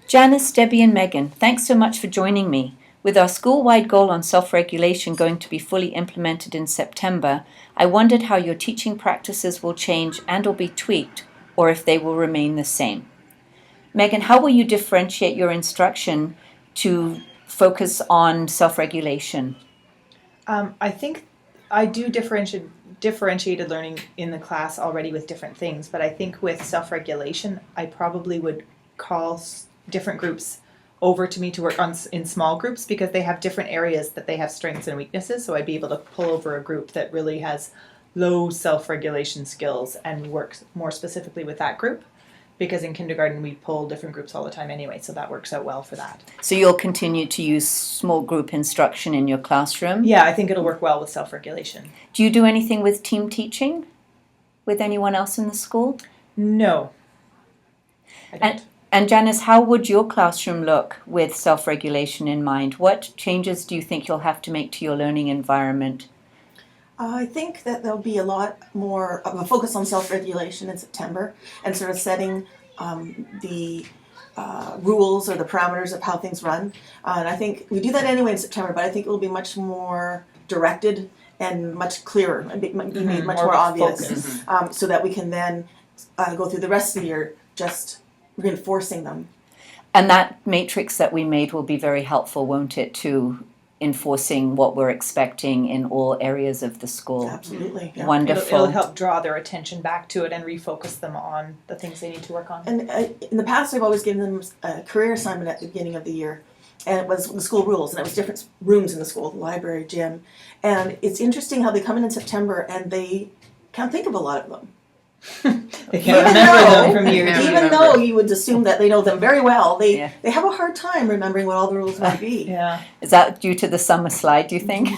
Janice, Debbie, and Megan, thanks so much for joining me. With our school-wide goal on self-regulation going to be fully implemented in September, I wondered how your teaching practices will change and or be tweaked, or if they will remain the same. Megan, how will you differentiate your instruction to focus on self-regulation? I think I do differentiated learning in the class already with different things, but I think with self-regulation, I probably would call different groups over to me to work on in small groups because they have different areas that they have strengths and weaknesses. So I'd be able to pull over a group that really has low self-regulation skills and work more specifically with that group. Because in kindergarten we pull different groups all the time anyway, so that works out well for that. So you'll continue to use small group instruction in your classroom? Yeah, I think it'll work well with self-regulation. Do you do anything with team teaching with anyone else in the school? No, I don't. And Janice, how would your classroom look with self-regulation in mind? What changes do you think you'll have to make to your learning environment? I think that there'll be a lot more of a focus on self-regulation in September and sort of setting the rules or the parameters of how things run. And I think we do that anyway in September, but I think it will be much more directed and much clearer and be made much more obvious, so that we can then go through the rest of the year just reinforcing them. And that matrix that we made will be very helpful, won't it, to enforcing what we're expecting in all areas of the school. Absolutely. Yeah. Wonderful. It'll help draw their attention back to it and refocus them on the things they need to work on. And in the past, I've always given them a career assignment at the beginning of the year, and it was the school rules, and it was different rooms in the school, the library, gym. And it's interesting how they come in September and they can't think of a lot of them. They can't remember them from year to year. Even though you would assume that they know them very well, they have a hard time remembering what all the rules might be. Yeah. Is that due to the summer slide, do you think?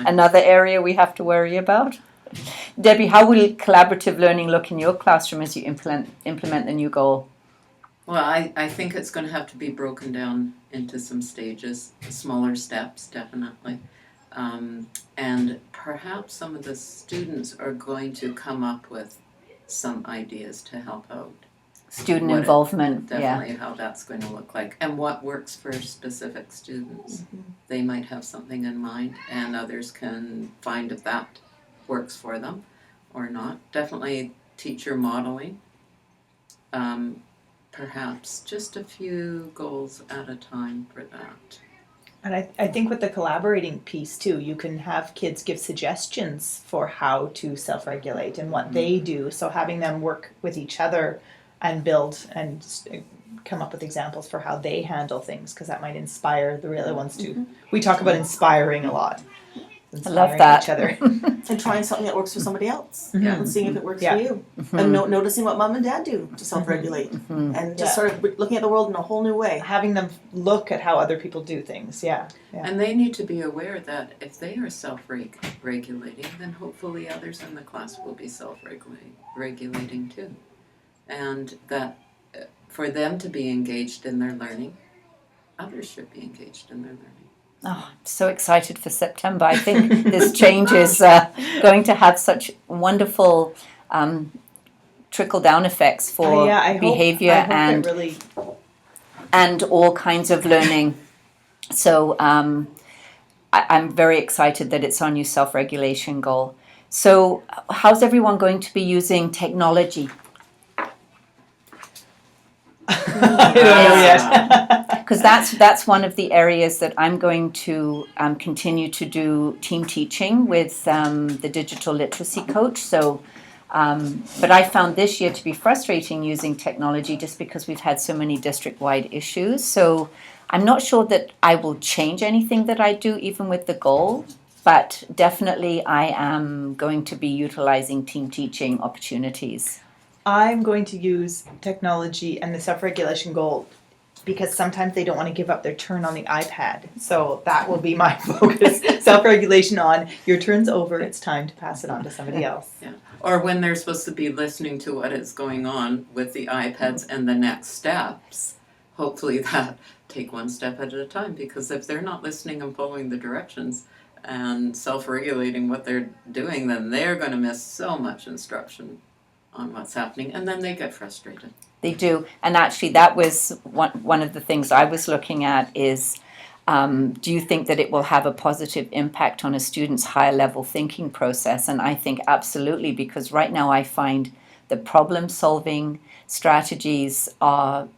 Another area we have to worry about? Debbie, how will collaborative learning look in your classroom as you implement the new goal? Well, I think it's going to have to be broken down into some stages, smaller steps, definitely. And perhaps some of the students are going to come up with some ideas to help out. Student involvement, definitely how that's going to look like and what works for specific students. Mm-hmm. They might have something in mind and others can find if that works for them or not. Definitely teacher modeling. Perhaps just a few goals at a time for that. And I think with the collaborating piece too, you can have kids give suggestions for how to self-regulate and what they do. So having them work with each other and build and come up with examples for how they handle things, because that might inspire the other ones too. We talk about inspiring a lot. I love that. Each other. And trying something that works for somebody else and seeing if it works Yeah. for you. And noticing what mom and dad do to self-regulate. And just sort of looking at the world in a whole new way. Having them look at how other people do things, yeah. And they need to be aware that if they are self-regulating, then hopefully others in the class will be self-regulating too. And that for them to be engaged in their learning, others should be engaged in their learning. Oh, I'm so excited for September. I think this change is going to have such wonderful trickle-down effects for behavior and all kinds of learning. So I'm very excited that it's our new self-regulation goal. So how's everyone going to be using technology? I don't know yet. Because that's one of the areas that I'm going to continue to do team teaching with the digital literacy coach. So, but I found this year to be frustrating using technology just because we've had so many district-wide issues. So I'm not sure that I will change anything that I do, even with the goal. But definitely I am going to be utilizing team teaching opportunities. I'm going to use technology and the self-regulation goal because sometimes they don't want to give up their turn on the iPad. So that will be my focus. Self-regulation on your turn's over, it's time to pass it on to somebody else. Yeah. Or when they're supposed to be listening to what is going on with the iPads and the next steps, hopefully that take one step at a time, because if they're not listening and following the directions and self-regulating what they're doing, then they're going to miss so much instruction. on what's happening, and then they get frustrated. They do. And actually, that was one of the things I was looking at is, do you think that it will have a positive impact on a student's higher level thinking process? And I think absolutely, because right now I find the problem solving strategies are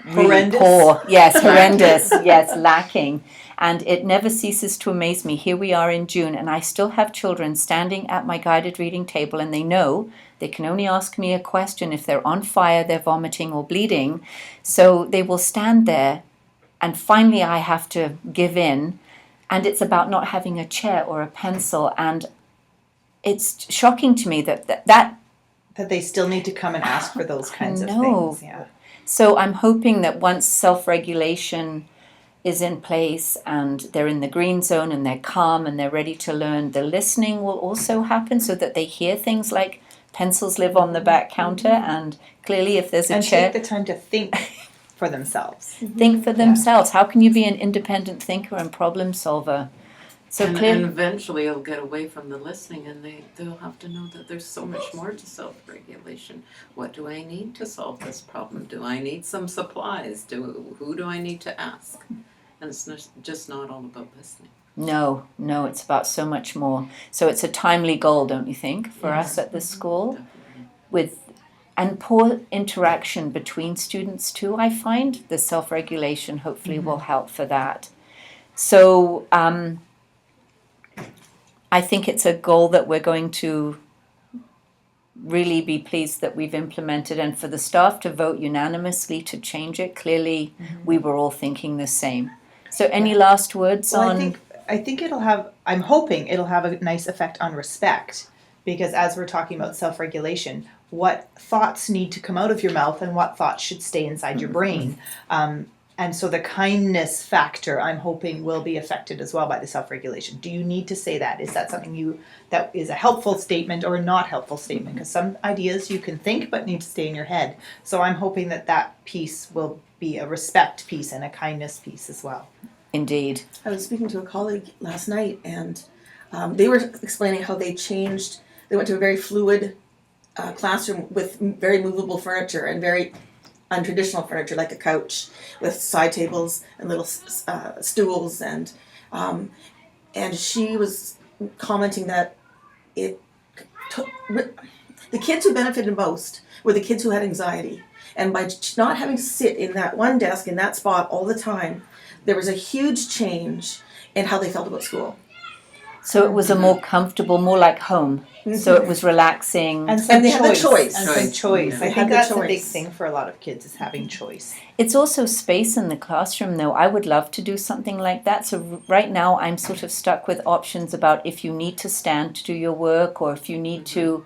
really Horrendous. poor. Yes, horrendous. Yes, lacking. And it never ceases to amaze me. Here we are in June, and I still have children standing at my guided reading table, and they know they can only ask me a question if they're on fire, they're vomiting or bleeding. So they will stand there, and finally I have to give in. And it's about not having a chair or a pencil. And it's shocking to me that they still need to come and ask for those kinds of No. things. Yeah. So I'm hoping that once self-regulation is in place and they're in the green zone and they're calm and they're ready to learn, the listening will also happen so that they hear things like pencils live on the back counter, and clearly if there's a And chair, take the time to think for themselves. think for themselves. How can you be an independent thinker and problem solver? So And clearly, eventually it'll get away from the listening, and they'll have to know that there's so much more to self-regulation. What do I need to solve this problem? Do I need some supplies? Who do I need to ask? And it's just not all about listening. no, it's about so much more. So it's a timely goal, don't you think, for us at the school? Definitely. And poor interaction between students too, I find. The self-regulation hopefully will help for that. So I think it's a goal that we're going to really be pleased that we've implemented, and for the staff to vote unanimously to change it. Clearly we were all thinking the same. So any last words Well, on... I think I'm hoping it'll have a nice effect on respect, because as we're talking about self-regulation, what thoughts need to come out of your mouth and what thoughts should stay inside your brain. And so the kindness factor, I'm hoping, will be affected as well by the self-regulation. Do you need to say that? Is that something that is a helpful statement or a not helpful statement? Because some ideas you can think but need to stay in your head. So I'm hoping that piece will be a respect piece and a kindness piece as well. Indeed. I was speaking to a colleague last night, and they were explaining how they went to a very fluid classroom with very movable furniture and very untraditional furniture, like a couch with side tables and little stools, and she was commenting that the kids who benefited most were the kids who had anxiety, and by not having to sit in that one desk in that spot all the time, there was a huge change in how they felt about school. So it was a more comfortable, more like home. So it was relaxing. And they had the choice. And some choice. They I had think the that's a big choice. thing for a lot of kids, is having choice. It's also space in the classroom, though. I would love to do something like that. So right now I'm sort of stuck with options about if you need to stand to do your work or if you need to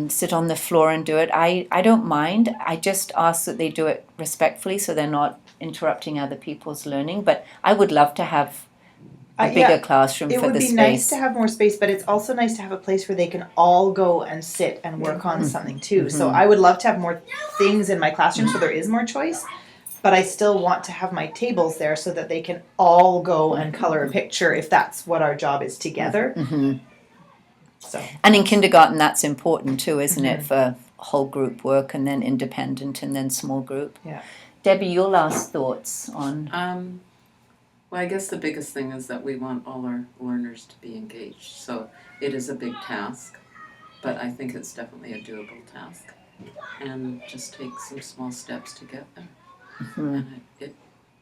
sit on the floor and do it. I don't mind. I just ask that they do it respectfully so they're not interrupting other people's learning. But I would love to have a bigger classroom It for would the be space. nice to have more space, but it's also nice to have a place where they can all go and sit and work on something too. So I would love to have more things in my classroom so there is more choice, but I still want to have my tables there so that they can all go and color a picture if that's what our job is together. So And in kindergarten, that's important too, isn't it, for whole group work and then independent and then small group. yeah. Debbie, your last thoughts on... Well, I guess the biggest thing is that we want all our learners to be engaged. So it is a big task, but I think it's definitely a doable task. And just take some small steps to get there. And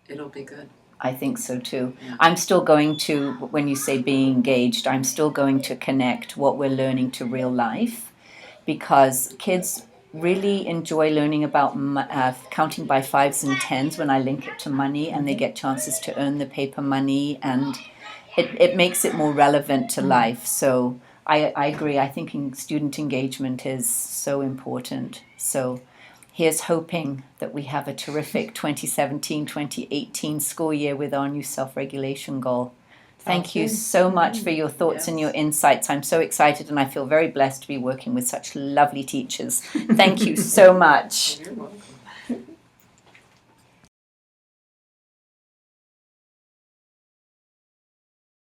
it'll be good. I think so too. Yeah. I'm still going to, when you say being engaged, I'm still going to connect what we're learning to real life, because kids really enjoy learning about counting by 5s and 10s when I link it to money, and they get chances to earn the paper money, and it makes it more relevant to life. So I agree. I think student engagement is so important. So here's hoping that we have a terrific 2017-2018 school year with our new self-regulation goal. Thank you so much for your thoughts and your insights. I'm so excited, and I feel very blessed to be working with such lovely teachers. Thank you so much. You're welcome.